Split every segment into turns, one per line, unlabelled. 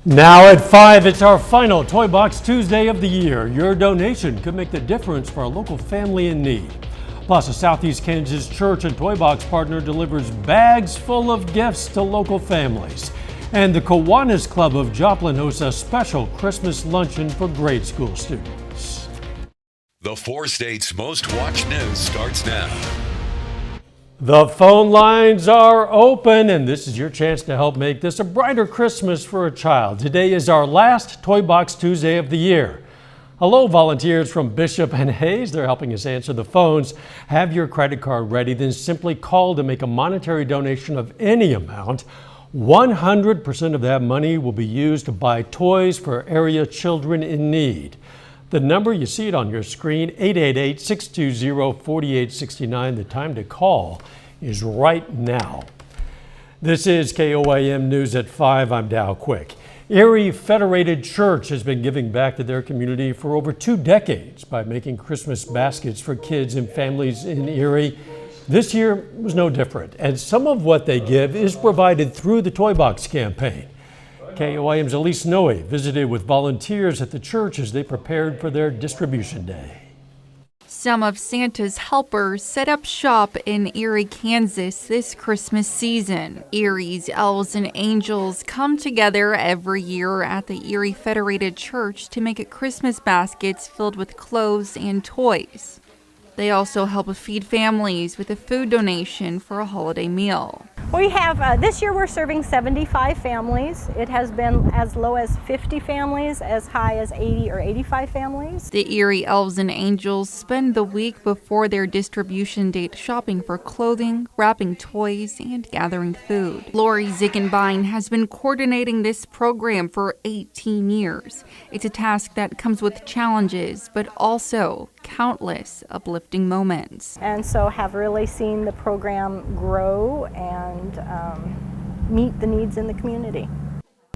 Now at 5, it's our final Toy Box Tuesday of the year. Your donation could make the difference for a local family in need. Plus, a Southeast Kansas church and Toy Box partner delivers bags full of gifts to local families. And the Kiwanis Club of Joplin hosts a special Christmas luncheon for grade school students.
The 4 states' most watched news starts now.
The phone lines are open, and this is your chance to help make this a brighter Christmas for a child. Today is our last Toy Box Tuesday of the year. Hello, volunteers from Bishop and Hayes. They're helping us answer the phones. Have your credit card ready, then simply call to make a monetary donation of any amount. 100% of that money will be used to buy toys for area children in need. The number, you see it on your screen, 888-620-4869. The time to call is right now. This is KOAM News at 5. I'm Dow Quick. Erie Federated Church has been giving back to their community for over 2 decades by making Christmas baskets for kids and families in Erie. This year was no different, and some of what they give is provided through the Toy Box campaign. KOAM's Elise Noe visited with volunteers at the church as they prepared for their distribution day.
Some of Santa's helpers set up shop in Erie, Kansas this Christmas season. Erie's elves and angels come together every year at the Erie Federated Church to make Christmas baskets filled with clothes and toys. They also help feed families with a food donation for a holiday meal.
We have, this year we're serving 75 families. It has been as low as 50 families, as high as 80 or 85 families.
The Erie Elves and Angels spend the week before their distribution date shopping for clothing, wrapping toys, and gathering food. Lori Zickenbein has been coordinating this program for 18 years. It's a task that comes with challenges, but also countless uplifting moments.
And so have really seen the program grow and meet the needs in the community.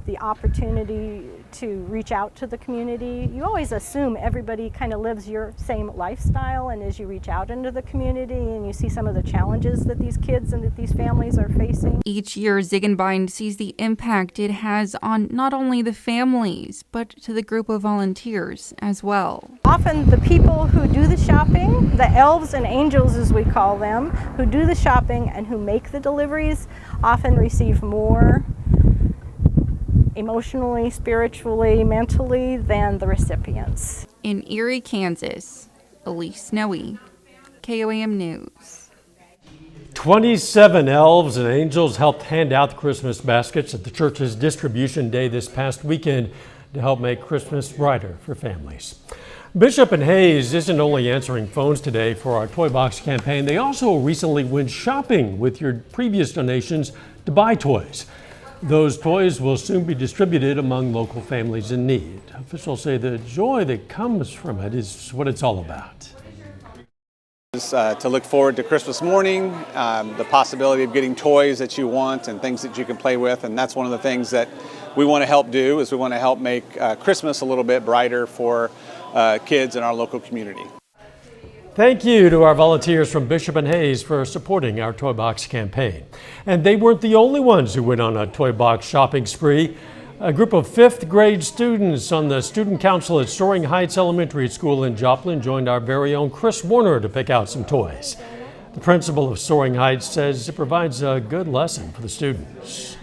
The opportunity to reach out to the community. You always assume everybody kind of lives your same lifestyle, and as you reach out into the community and you see some of the challenges that these kids and that these families are facing.
Each year, Zickenbein sees the impact it has on not only the families, but to the group of volunteers as well.
Often the people who do the shopping, the elves and angels as we call them, who do the shopping and who make the deliveries, often receive more emotionally, spiritually, mentally than the recipients.
In Erie, Kansas, Elise Noe, KOAM News.
27 elves and angels helped hand out the Christmas baskets at the church's distribution day this past weekend to help make Christmas brighter for families. Bishop and Hayes isn't only answering phones today for our Toy Box campaign, they also recently went shopping with your previous donations to buy toys. Those toys will soon be distributed among local families in need. Officials say the joy that comes from it is what it's all about.
To look forward to Christmas morning, the possibility of getting toys that you want and things that you can play with, and that's one of the things that we want to help do, is we want to help make Christmas a little bit brighter for kids in our local community.
Thank you to our volunteers from Bishop and Hayes for supporting our Toy Box campaign. And they weren't the only ones who went on a Toy Box shopping spree. A group of 5th grade students on the student council at Soaring Heights Elementary School in Joplin joined our very own Chris Warner to pick out some toys. The principal of Soaring Heights says it provides a good lesson for the students.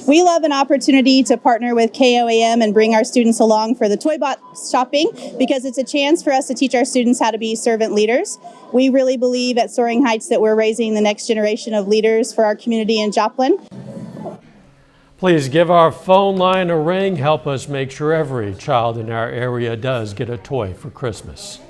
We love an opportunity to partner with KOAM and bring our students along for the Toy Box shopping because it's a chance for us to teach our students how to be servant leaders. We really believe at Soaring Heights that we're raising the next generation of leaders for our community in Joplin.
Please give our phone line a ring. Help us make sure every child in our area does get a toy for Christmas.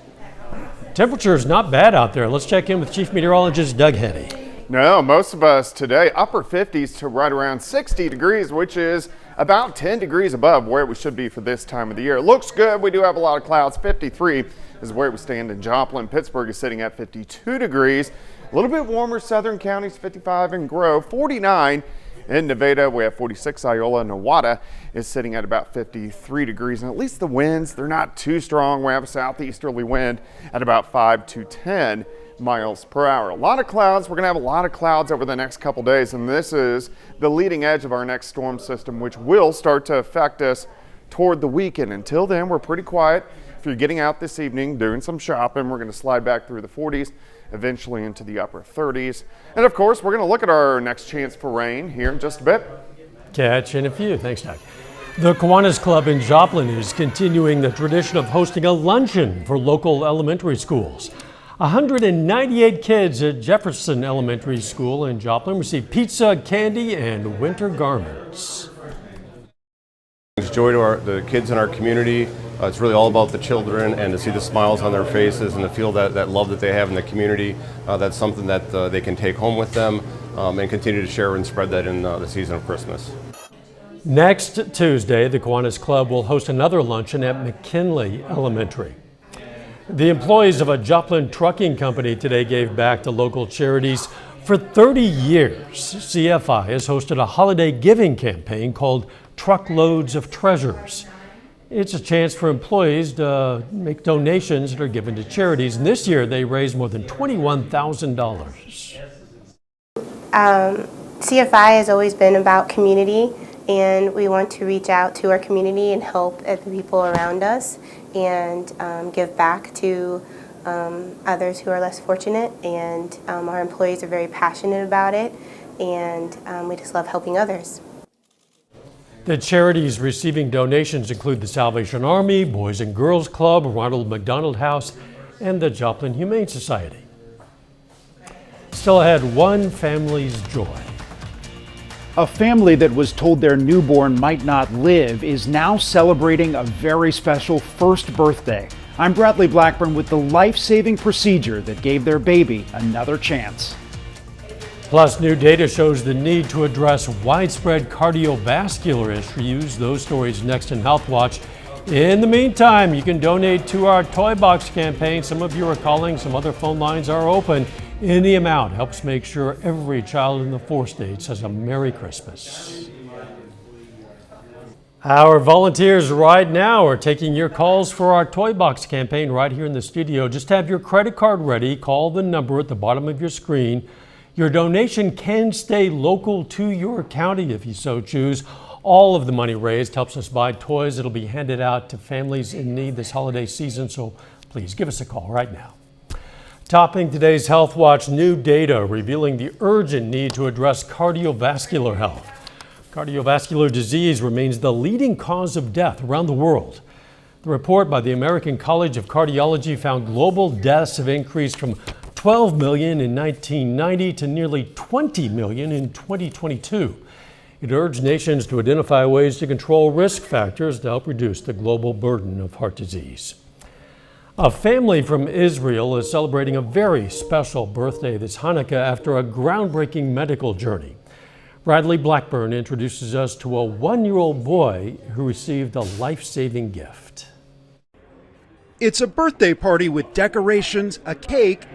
Temperature is not bad out there. Let's check in with Chief Meteorologist Doug Henny.
No, most of us today upper 50s to right around 60 degrees, which is about 10 degrees above where we should be for this time of the year. It looks good. We do have a lot of clouds. 53 is where we stand in Joplin. Pittsburgh is sitting at 52 degrees. A little bit warmer southern counties, 55 in Grove, 49 in Nevada. We have 46. Iola. Nowata is sitting at about 53 degrees. And at least the winds, they're not too strong. We have a southeasterly wind at about 5 to 10 miles per hour. A lot of clouds. We're going to have a lot of clouds over the next couple days, and this is the leading edge of our next storm system, which will start to affect us toward the weekend. Until then, we're pretty quiet. If you're getting out this evening, doing some shopping, we're going to slide back through the 40s, eventually into the upper 30s. And of course, we're going to look at our next chance for rain here in just a bit.
Catch in a few. Thanks, Doug. The Kiwanis Club in Joplin is continuing the tradition of hosting a luncheon for local elementary schools. 198 kids at Jefferson Elementary School in Joplin received pizza, candy, and winter garments.
It's joy to the kids in our community. It's really all about the children, and to see the smiles on their faces and to feel that love that they have in the community. That's something that they can take home with them and continue to share and spread that in the season of Christmas.
Next Tuesday, the Kiwanis Club will host another luncheon at McKinley Elementary. The employees of a Joplin trucking company today gave back to local charities. For 30 years, CFI has hosted a holiday giving campaign called Truckloads of Treasures. It's a chance for employees to make donations that are given to charities, and this year they raised more than $21,000.
CFI has always been about community, and we want to reach out to our community and help the people around us and give back to others who are less fortunate. And our employees are very passionate about it, and we just love helping others.
The charities receiving donations include the Salvation Army, Boys and Girls Club, Ronald McDonald House, and the Joplin Humane Society. Still ahead, one family's joy.
A family that was told their newborn might not live is now celebrating a very special first birthday. I'm Bradley Blackburn with the life-saving procedure that gave their baby another chance.
Plus, new data shows the need to address widespread cardiovascular issues. Those stories next in Health Watch. In the meantime, you can donate to our Toy Box campaign. Some of you are calling, some other phone lines are open. Any amount helps make sure every child in the 4 states has a Merry Christmas. Our volunteers right now are taking your calls for our Toy Box campaign right here in the studio. Just have your credit card ready. Call the number at the bottom of your screen. Your donation can stay local to your county if you so choose. All of the money raised helps us buy toys that'll be handed out to families in need this holiday season, so please give us a call right now. Topping today's Health Watch, new data revealing the urgent need to address cardiovascular health. Cardiovascular disease remains the leading cause of death around the world. The report by the American College of Cardiology found global deaths have increased from 12 million in 1990 to nearly 20 million in 2022. It urged nations to identify ways to control risk factors to help reduce the global burden of heart disease. A family from Israel is celebrating a very special birthday this Hanukkah after a groundbreaking medical journey. Bradley Blackburn introduces us to a 1-year-old boy who received a life-saving gift.
It's a birthday party with decorations, a cake,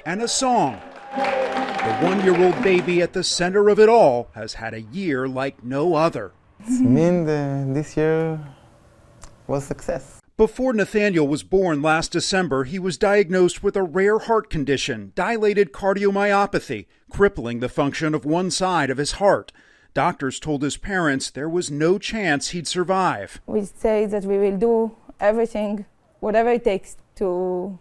and a song. The 1-year-old baby at the center of it all has had a year like no other.
This year was success.
Before Nathaniel was born last December, he was diagnosed with a rare heart condition, dilated cardiomyopathy, crippling the function of one side of his heart. Doctors told his parents there was no chance he'd survive.
We say that we will do everything, whatever it takes for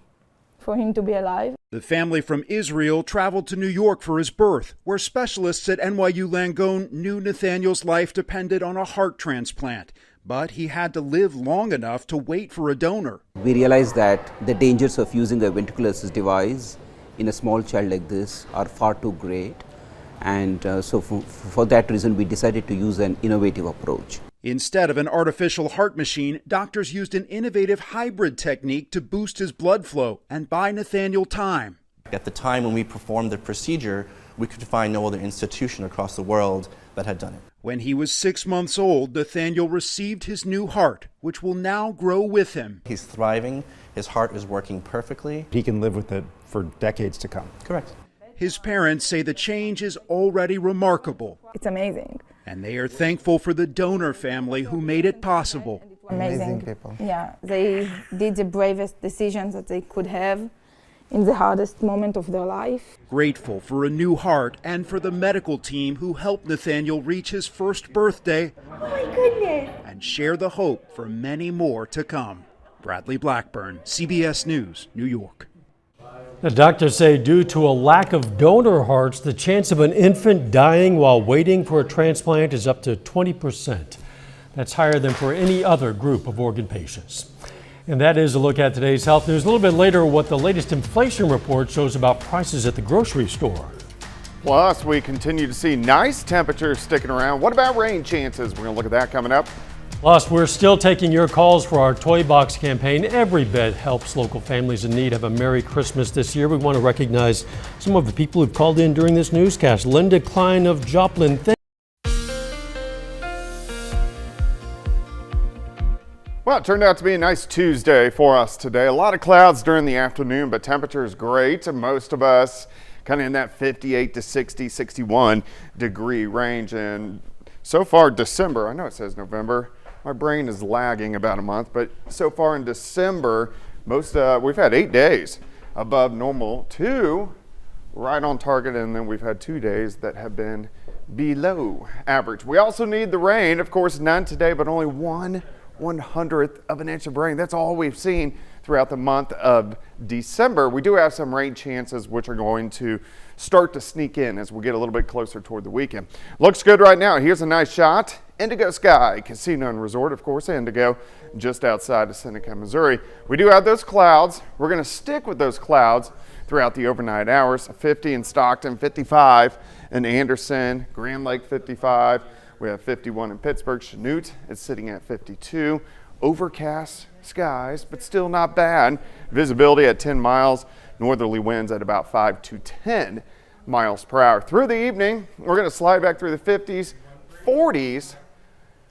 him to be alive.
The family from Israel traveled to New York for his birth, where specialists at NYU Langone knew Nathaniel's life depended on a heart transplant. But he had to live long enough to wait for a donor.
We realized that the dangers of using a ventricular assist device in a small child like this are far too great. And so for that reason, we decided to use an innovative approach.
Instead of an artificial heart machine, doctors used an innovative hybrid technique to boost his blood flow and buy Nathaniel time.
At the time when we performed the procedure, we could find no other institution across the world that had done it.
When he was 6 months old, Nathaniel received his new heart, which will now grow with him.
He's thriving. His heart is working perfectly.
He can live with it for decades to come.
Correct.
His parents say the change is already remarkable.
It's amazing.
And they are thankful for the donor family who made it possible.
Amazing
people.
Yeah, they did the bravest decisions that they could have in the hardest moment of their life.
Grateful for a new heart and for the medical team who helped Nathaniel reach his first birthday.
Oh my goodness.
And share the hope for many more to come. Bradley Blackburn, CBS News, New York.
The doctors say due to a lack of donor hearts, the chance of an infant dying while waiting for a transplant is up to 20%. That's higher than for any other group of organ patients. And that is a look at today's health news. A little bit later, what the latest inflation report shows about prices at the grocery store.
Plus, we continue to see nice temperatures sticking around. What about rain chances? We're going to look at that coming up.
Plus, we're still taking your calls for our Toy Box campaign. Every bit helps local families in need have a Merry Christmas this year. We want to recognize some of the people who've called in during this newscast. Linda Klein of Joplin.
Well, it turned out to be a nice Tuesday for us today. A lot of clouds during the afternoon, but temperature is great. And most of us kind of in that 58 to 60, 61 degree range. And so far December, I know it says November. My brain is lagging about a month, but so far in December, we've had 8 days above normal, 2 right on target, and then we've had 2 days that have been below average. We also need the rain. Of course, none today, but only 1/100th of an inch of rain. That's all we've seen throughout the month of December. We do have some rain chances, which are going to start to sneak in as we get a little bit closer toward the weekend. Looks good right now. Here's a nice shot. Indigo Sky Casino and Resort, of course, Indigo, just outside of Seneca, Missouri. We do have those clouds. We're going to stick with those clouds throughout the overnight hours. 50 in Stockton, 55 in Anderson, Grand Lake 55. We have 51 in Pittsburgh. Chanute is sitting at 52. Overcast skies, but still not bad. Visibility at 10 miles. Northerly winds at about 5 to 10 miles per hour. Through the evening, we're going to slide back through the 50s, 40s.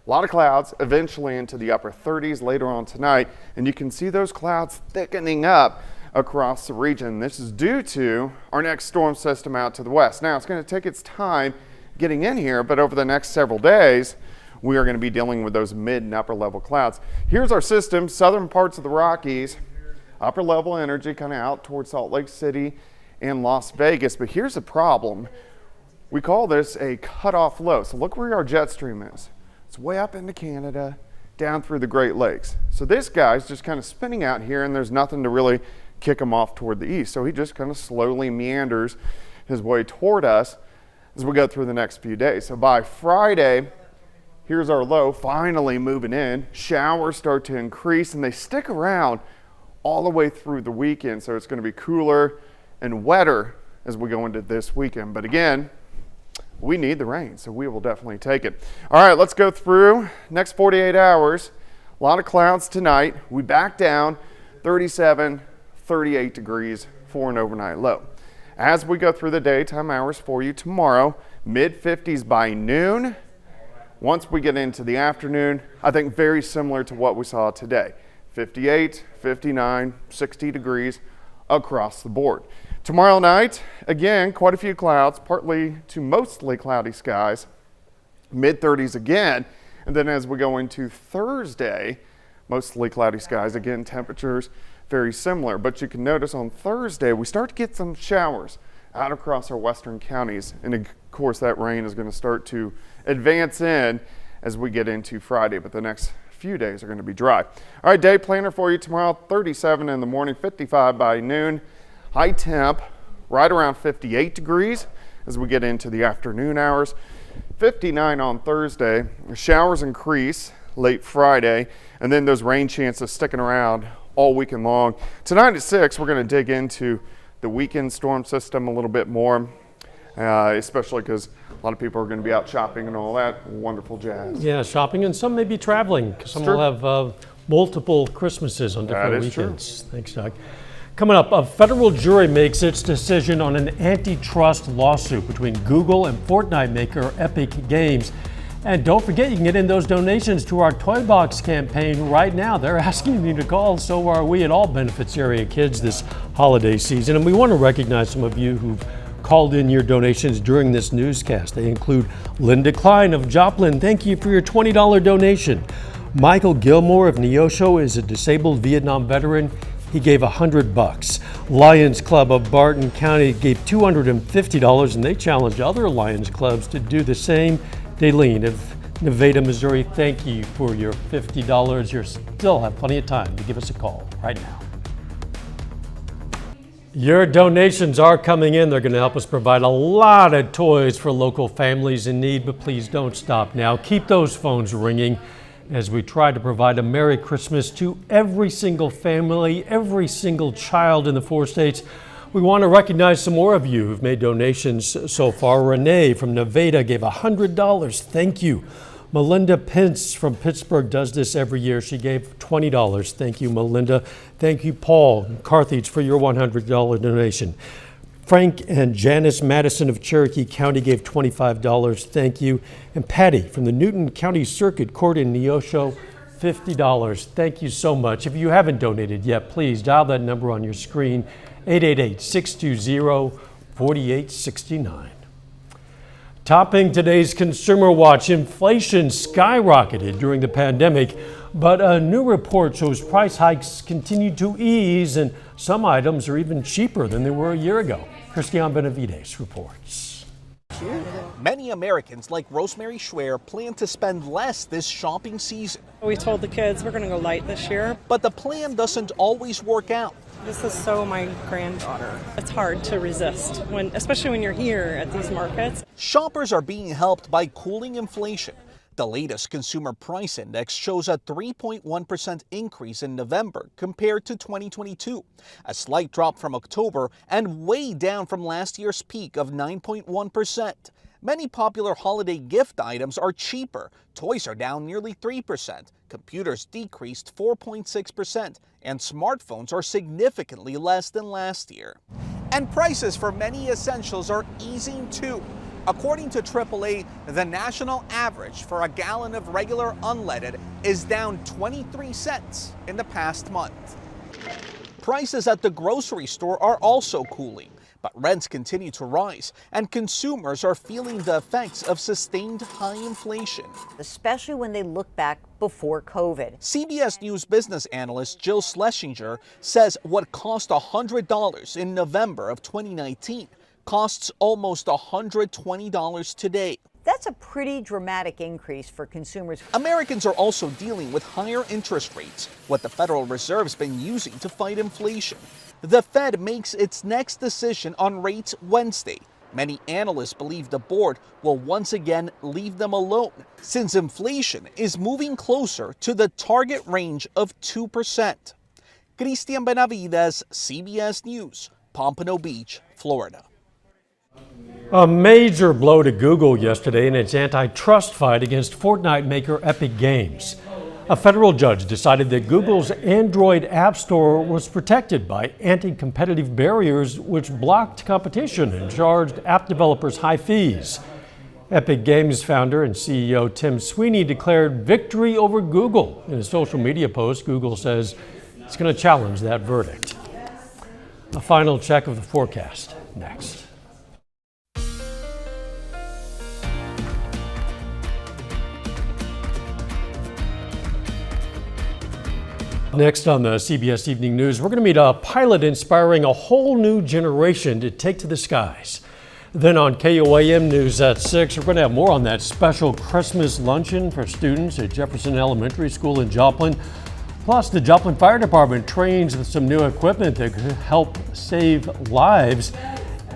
A lot of clouds, eventually into the upper 30s later on tonight. And you can see those clouds thickening up across the region. This is due to our next storm system out to the west. Now, it's going to take its time getting in here, but over the next several days, we are going to be dealing with those mid and upper level clouds. Here's our system, southern parts of the Rockies, upper level energy kind of out towards Salt Lake City and Las Vegas. But here's the problem. We call this a cutoff low. So look where our jet stream is. It's way up into Canada, down through the Great Lakes. So this guy's just kind of spinning out here, and there's nothing to really kick him off toward the east. So he just kind of slowly meanders his way toward us as we go through the next few days. So by Friday, here's our low finally moving in. Showers start to increase, and they stick around all the way through the weekend. So it's going to be cooler and wetter as we go into this weekend. But again, we need the rain, so we will definitely take it. All right, let's go through next 48 hours. A lot of clouds tonight. We back down 37, 38 degrees for an overnight low. As we go through the daytime hours for you tomorrow, mid 50s by noon. Once we get into the afternoon, I think very similar to what we saw today. 58, 59, 60 degrees across the board. Tomorrow night, again, quite a few clouds, partly to mostly cloudy skies, mid 30s again. And then as we go into Thursday, mostly cloudy skies, again, temperatures very similar. But you can notice on Thursday, we start to get some showers out across our western counties. And of course, that rain is going to start to advance in as we get into Friday. But the next few days are going to be dry. All right, day planner for you tomorrow, 37 in the morning, 55 by noon. High temp right around 58 degrees as we get into the afternoon hours. 59 on Thursday. Showers increase late Friday, and then those rain chances sticking around all weekend long. Tonight at 6, we're going to dig into the weekend storm system a little bit more, especially because a lot of people are going to be out shopping and all that wonderful jazz.
Yeah, shopping, and some may be traveling, because some will have multiple Christmases on different weekends. True. Thanks, Doug. Coming up, a federal jury makes its decision on an antitrust lawsuit between Google and Fortnite maker Epic Games. And don't forget, you can get in those donations to our Toy Box campaign right now. They're asking you to call. So are we at all benefits area kids this holiday season. And we want to recognize some of you who've called in your donations during this newscast. They include Linda Klein of Joplin. Thank you for your $20 donation. Michael Gilmore of Neosho is a disabled Vietnam veteran. He gave $100. Lions Club of Barton County gave $250, and they challenged other Lions clubs to do the same. Daleen of Nevada, Missouri, thank you for your $50. You still have plenty of time to give us a call right now. Your donations are coming in. They're going to help us provide a lot of toys for local families in need, but please don't stop now. Keep those phones ringing as we try to provide a Merry Christmas to every single family, every single child in the 4 states. We want to recognize some more of you who've made donations so far. Renee from Nevada gave $100. Thank you. Melinda Pence from Pittsburgh does this every year. She gave $20. Thank you, Melinda. Thank you, Paul Carthage, for your $100 donation. Frank and Janice Madison of Cherokee County gave $25. Thank you. And Patty from the Newton County Circuit Court in Neosho, $50. Thank you so much. If you haven't donated yet, please dial that number on your screen, 888-620-4869. Topping today's Consumer Watch, inflation skyrocketed during the pandemic, but a new report shows price hikes continue to ease and some items are even cheaper than they were a year ago. Christian Benavides reports.
Many Americans, like Rosemary Schwer, plan to spend less this shopping season.
We told the kids we're going to go light this year.
But the plan doesn't always work out.
This is so my granddaughter. It's hard to resist, especially when you're here at these markets.
Shoppers are being helped by cooling inflation. The latest Consumer Price Index shows a 3.1% increase in November compared to 2022, a slight drop from October and way down from last year's peak of 9.1%. Many popular holiday gift items are cheaper. Toys are down nearly 3%, computers decreased 4.6%, and smartphones are significantly less than last year. And prices for many essentials are easing too. According to AAA, the national average for a gallon of regular unleaded is down 23 cents in the past month. Prices at the grocery store are also cooling, but rents continue to rise, and consumers are feeling the effects of sustained high inflation.
Especially when they look back before COVID.
CBS News business analyst Jill Schlesinger says what cost $100 in November of 2019 costs almost $120 today.
That's a pretty dramatic increase for consumers.
Americans are also dealing with higher interest rates, what the Federal Reserve's been using to fight inflation. The Fed makes its next decision on rates Wednesday. Many analysts believe the board will once again leave them alone, since inflation is moving closer to the target range of 2%. Christian Benavides, CBS News, Pompano Beach, Florida.
A major blow to Google yesterday in its antitrust fight against Fortnite maker Epic Games. A federal judge decided that Google's Android App Store was protected by anti-competitive barriers which blocked competition and charged app developers high fees. Epic Games founder and CEO Tim Sweeney declared victory over Google. In a social media post, Google says it's going to challenge that verdict. A final check of the forecast next. Next on the CBS Evening News, we're going to meet a pilot inspiring a whole new generation to take to the skies. Then on KOAM News at 6, we're going to have more on that special Christmas luncheon for students at Jefferson Elementary School in Joplin. Plus, the Joplin Fire Department trains with some new equipment that could help save lives.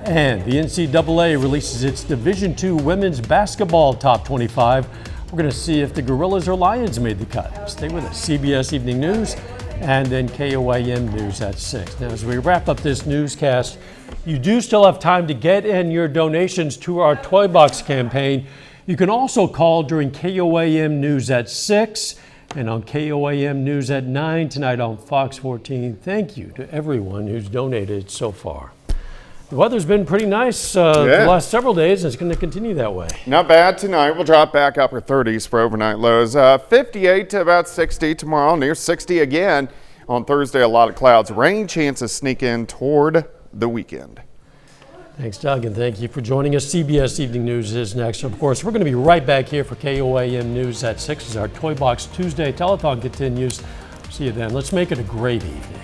And the NCAA releases its Division II Women's Basketball Top 25. We're going to see if the Gorillas or Lions made the cut. Stay with us. CBS Evening News and then KOAM News at 6. Now, as we wrap up this newscast, you do still have time to get in your donations to our Toy Box campaign. You can also call during KOAM News at 6 and on KOAM News at 9 tonight on Fox 14. Thank you to everyone who's donated so far. The weather's been pretty nice the last several days, and it's going to continue that way.
Not bad tonight. We'll drop back upper 30s for overnight lows. 58 to about 60 tomorrow, near 60 again. On Thursday, a lot of clouds. Rain chances sneak in toward the weekend.
Thanks, Doug, and thank you for joining us. CBS Evening News is next. Of course, we're going to be right back here for KOAM News at 6 as our Toy Box Tuesday telethon continues. See you then. Let's make it a great evening.